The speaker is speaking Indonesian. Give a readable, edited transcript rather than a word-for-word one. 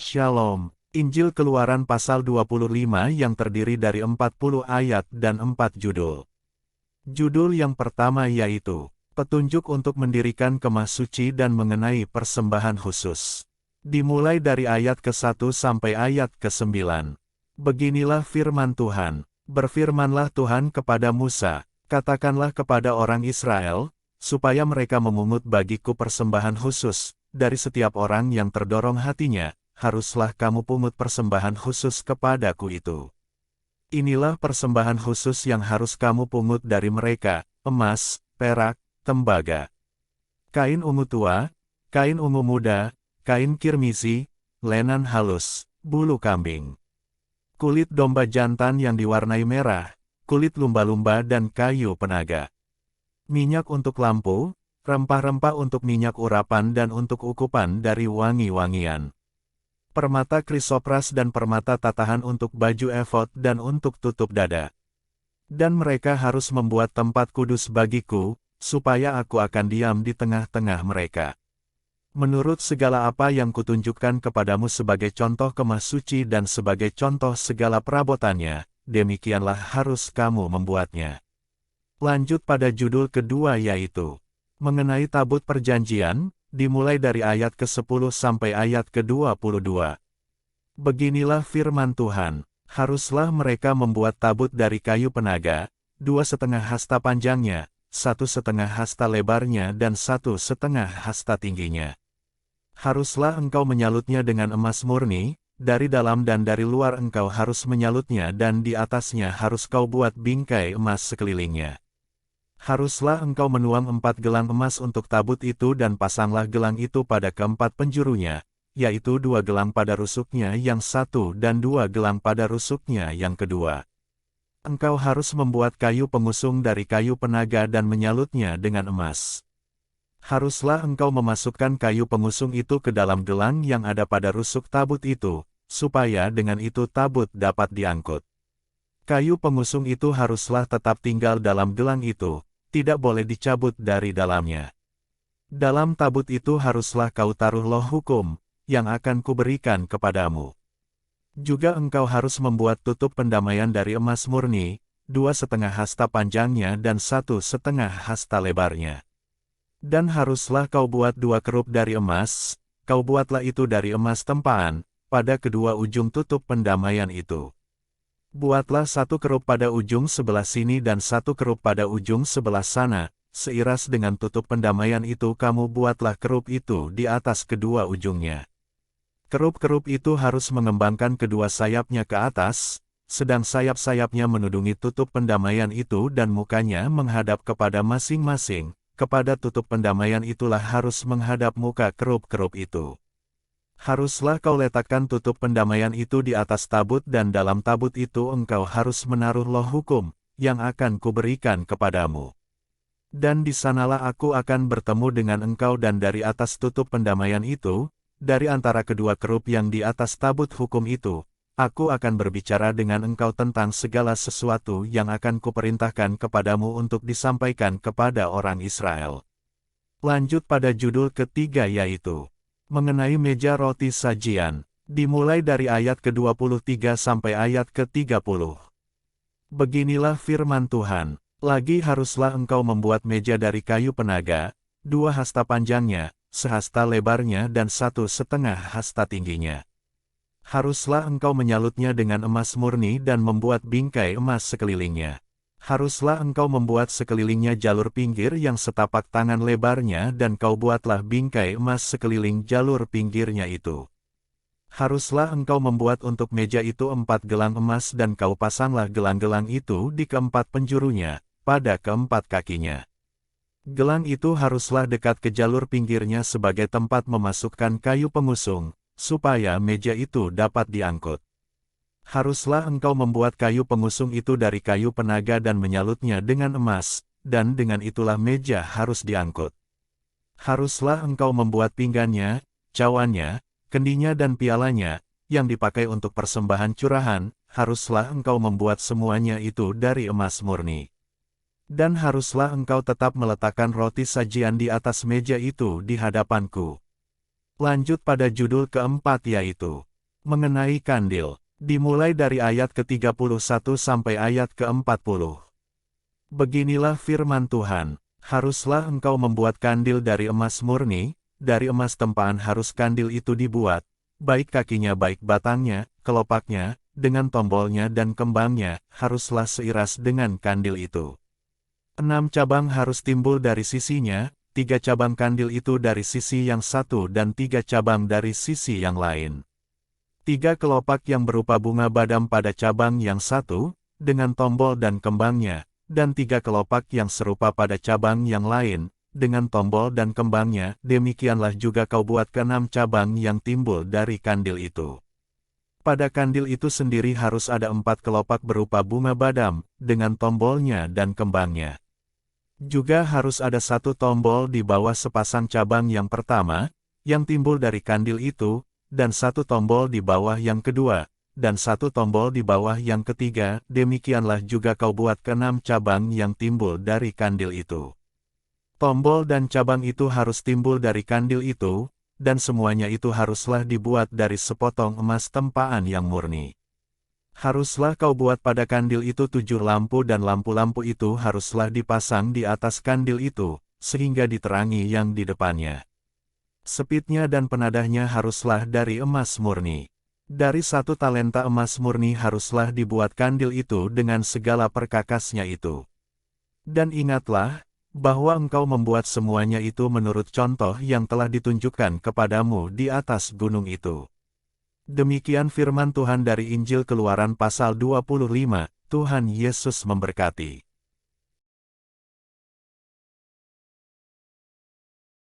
Shalom. Injil Keluaran pasal 25 yang terdiri dari 40 ayat dan 4 judul. Judul yang pertama yaitu, Petunjuk untuk mendirikan kemah suci dan mengenai persembahan khusus. Dimulai dari ayat ke-1 sampai ayat ke-9. Beginilah firman Tuhan. Berfirmanlah Tuhan kepada Musa, katakanlah kepada orang Israel, supaya mereka memungut bagiku persembahan khusus, dari setiap orang yang terdorong hatinya, haruslah kamu pungut persembahan khusus kepadaku itu. Inilah persembahan khusus yang harus kamu pungut dari mereka, emas, perak, tembaga, kain ungu tua, kain ungu muda, kain kirmisi, lenan halus, bulu kambing, kulit domba jantan yang diwarnai merah, kulit lumba-lumba dan kayu penaga, minyak untuk lampu, rempah-rempah untuk minyak urapan dan untuk ukupan dari wangi-wangian, permata krisopras dan permata tatahan untuk baju efod dan untuk tutup dada. Dan mereka harus membuat tempat kudus bagiku, supaya aku akan diam di tengah-tengah mereka. Menurut segala apa yang kutunjukkan kepadamu sebagai contoh kemah suci dan sebagai contoh segala perabotannya, demikianlah harus kamu membuatnya. Lanjut pada judul kedua yaitu, mengenai tabut perjanjian, dimulai dari ayat ke-10 sampai ayat ke-22. Beginilah firman Tuhan, haruslah mereka membuat tabut dari kayu penaga, 2,5 hasta panjangnya, 1,5 hasta lebarnya dan 1,5 hasta tingginya. Haruslah engkau menyalutnya dengan emas murni, dari dalam dan dari luar engkau harus menyalutnya dan di atasnya harus kau buat bingkai emas sekelilingnya. Haruslah engkau menuang 4 gelang emas untuk tabut itu dan pasanglah gelang itu pada keempat penjurunya, yaitu 2 gelang pada rusuknya yang satu dan 2 gelang pada rusuknya yang kedua. Engkau harus membuat kayu pengusung dari kayu penaga dan menyalutnya dengan emas. Haruslah engkau memasukkan kayu pengusung itu ke dalam gelang yang ada pada rusuk tabut itu, supaya dengan itu tabut dapat diangkut. Kayu pengusung itu haruslah tetap tinggal dalam gelang itu, tidak boleh dicabut dari dalamnya. Dalam tabut itu haruslah kau taruh loh hukum, yang akan kuberikan kepadamu. Juga engkau harus membuat tutup pendamaian dari emas murni, 2,5 hasta panjangnya dan 1,5 hasta lebarnya. Dan haruslah kau buat 2 kerup dari emas, kau buatlah itu dari emas tempaan, pada kedua ujung tutup pendamaian itu. Buatlah 1 kerup pada ujung sebelah sini dan 1 kerup pada ujung sebelah sana, seiras dengan tutup pendamaian itu kamu buatlah kerup itu di atas kedua ujungnya. Kerup-kerup itu harus mengembangkan kedua sayapnya ke atas, sedang sayap-sayapnya menudungi tutup pendamaian itu dan mukanya menghadap kepada masing-masing, kepada tutup pendamaian itulah harus menghadap muka kerup-kerup itu. Haruslah kau letakkan tutup pendamaian itu di atas tabut dan dalam tabut itu engkau harus menaruh loh hukum, yang akan kuberikan kepadamu. Dan di sanalah aku akan bertemu dengan engkau dan dari atas tutup pendamaian itu, dari antara kedua kerup yang di atas tabut hukum itu, aku akan berbicara dengan engkau tentang segala sesuatu yang akan kuperintahkan kepadamu untuk disampaikan kepada orang Israel. Lanjut pada judul ketiga yaitu, mengenai meja roti sajian, dimulai dari ayat ke-23 sampai ayat ke-30. Beginilah firman Tuhan, lagi haruslah engkau membuat meja dari kayu penaga, 2 hasta panjangnya, 1 hasta lebarnya dan 1,5 hasta tingginya. Haruslah engkau menyalutnya dengan emas murni dan membuat bingkai emas sekelilingnya. Haruslah engkau membuat sekelilingnya jalur pinggir yang setapak tangan lebarnya dan kau buatlah bingkai emas sekeliling jalur pinggirnya itu. Haruslah engkau membuat untuk meja itu 4 gelang emas dan kau pasanglah gelang-gelang itu di keempat penjurunya, pada keempat kakinya. Gelang itu haruslah dekat ke jalur pinggirnya sebagai tempat memasukkan kayu pengusung, supaya meja itu dapat diangkut. Haruslah engkau membuat kayu pengusung itu dari kayu penaga dan menyalutnya dengan emas, dan dengan itulah meja harus diangkut. Haruslah engkau membuat pinggannya, cawannya, kendinya dan pialanya, yang dipakai untuk persembahan curahan, haruslah engkau membuat semuanya itu dari emas murni. Dan haruslah engkau tetap meletakkan roti sajian di atas meja itu di hadapanku. Lanjut pada judul keempat yaitu, Mengenai kandil, dimulai dari ayat ke-31 sampai ayat ke-40. Beginilah firman Tuhan, haruslah engkau membuat kandil dari emas murni, dari emas tempaan harus kandil itu dibuat, baik kakinya baik batangnya, kelopaknya, dengan tombolnya dan kembangnya, haruslah seiras dengan kandil itu. 6 cabang harus timbul dari sisinya, 3 cabang kandil itu dari sisi yang satu dan 3 cabang dari sisi yang lain. 3 kelopak yang berupa bunga badam pada cabang yang satu, dengan tombol dan kembangnya, dan 3 kelopak yang serupa pada cabang yang lain, dengan tombol dan kembangnya, demikianlah juga kau buat ke-6 cabang yang timbul dari kandil itu. Pada kandil itu sendiri harus ada 4 kelopak berupa bunga badam, dengan tombolnya dan kembangnya. Juga harus ada 1 tombol di bawah sepasang cabang yang pertama, yang timbul dari kandil itu, dan 1 tombol di bawah yang kedua, dan 1 tombol di bawah yang ketiga, demikianlah juga kau buat ke-6 cabang yang timbul dari kandil itu. Tombol dan cabang itu harus timbul dari kandil itu, dan semuanya itu haruslah dibuat dari sepotong emas tempaan yang murni. Haruslah kau buat pada kandil itu 7 lampu dan lampu-lampu itu haruslah dipasang di atas kandil itu, sehingga diterangi yang di depannya. Sepitnya dan penadahnya haruslah dari emas murni. Dari 1 talenta emas murni haruslah dibuat kandil itu dengan segala perkakasnya itu. Dan ingatlah, bahwa engkau membuat semuanya itu menurut contoh yang telah ditunjukkan kepadamu di atas gunung itu. Demikian firman Tuhan dari Injil Keluaran pasal 25, Tuhan Yesus memberkati.